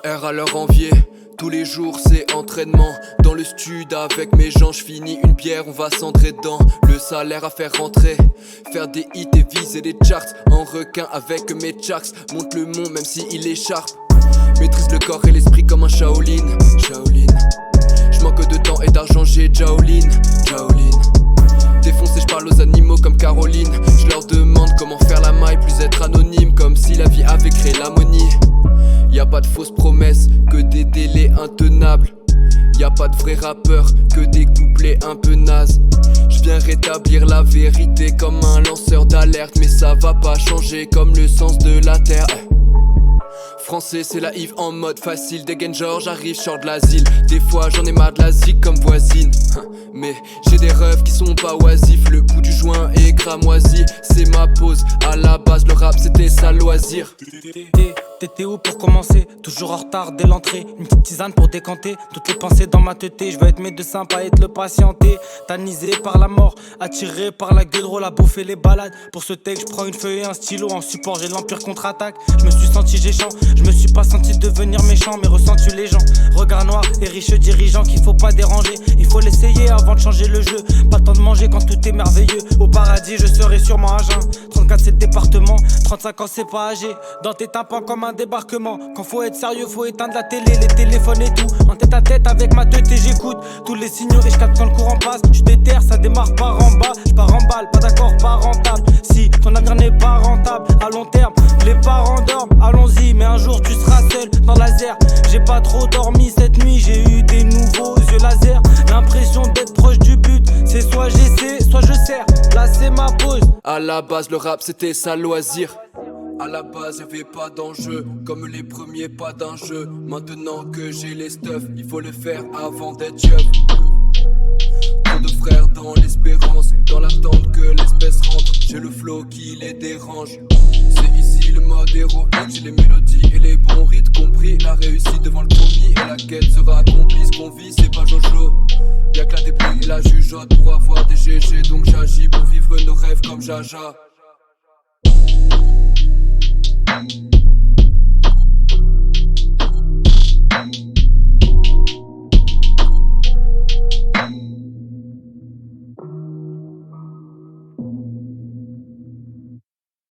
R à leur envier. Tous les jours c'est entraînement. Dans le stud avec mes gens, je finis une bière, on va s'entrer dedans. Le salaire à faire rentrer, faire des hits et viser des charts. En requin avec mes charts, monte le mont même si il écharpe. Maîtrise le corps et l'esprit comme un Shaolin. Je manque de temps et d'argent, j'ai Jaolin. Défoncé, je parle aux animaux comme Caroline. Je leur demande comment faire la maille, plus être anonyme, comme si la vie avait créé l'harmonie. Y'a pas de fausses promesses, que des délais intenables. Y'a pas de vrais rappeurs, que des couplets un peu nazes. J'viens rétablir la vérité comme un lanceur d'alerte. Mais ça va pas changer comme le sens de la terre. Français c'est la Yves en mode facile. Dégaine genre j'arrive, sors de l'asile. Des fois j'en ai marre de la zik comme voisine. Mais j'ai des rêves qui sont pas oisifs. Le bout du joint est cramoisi. C'est ma pause, à la base le rap c'était sa loisir. T'étais où pour commencer? Toujours en retard dès l'entrée. Une petite tisane pour décanter toutes les pensées dans ma tête. Je veux être médecin, pas être le patienté. Tanisé par la mort, attiré par la gueule drôle à bouffer les balades. Pour ce texte, je prends une feuille et un stylo. En support, j'ai l'empire contre-attaque. Je me suis senti géchant, je me suis pas senti devenir méchant, mais ressenti les gens. Regard noir et riche dirigeant qu'il faut pas déranger. Il faut l'essayer avant de changer le jeu. Pas le temps de manger quand tout est merveilleux. Au paradis, je serai sûrement à jeun. 34 c'est le département, 35 ans c'est pas âgé. Dans tes tympans comme un débarquement. Quand faut être sérieux, faut éteindre la télé, les téléphones et tout. En tête à tête avec ma tête et j'écoute tous les signaux et je capte quand le courant passe. Je déterre, ça démarre par en bas. Je pars en balle, pas d'accord, pas rentable. Si ton avenir n'est pas rentable, à long terme, les parents dorment. Allons-y, mais un jour tu seras seul dans la zère. J'ai pas trop dormi cette nuit, j'ai eu des nouveaux yeux laser. L'impression d'être proche du but, c'est soit j'essaie, soit je sers. Là c'est ma pause. À la base le rap c'était sa loisir. À la base y'avait pas d'enjeu, comme les premiers pas d'un jeu. Maintenant que j'ai les stuffs, il faut le faire avant d'être chef. Trop de frères dans l'espérance, dans l'attente que l'espèce rentre. J'ai le flow qui les dérange. C'est ici le mode héroïque, j'ai les mélodies et les bons rites compris. La réussite devant le commis et la quête sera accomplie. Ce qu'on vit c'est pas Jojo. Y'a que la débrouille et la jugeote pour avoir des GG. Donc j'agis pour vivre nos rêves comme Jaja.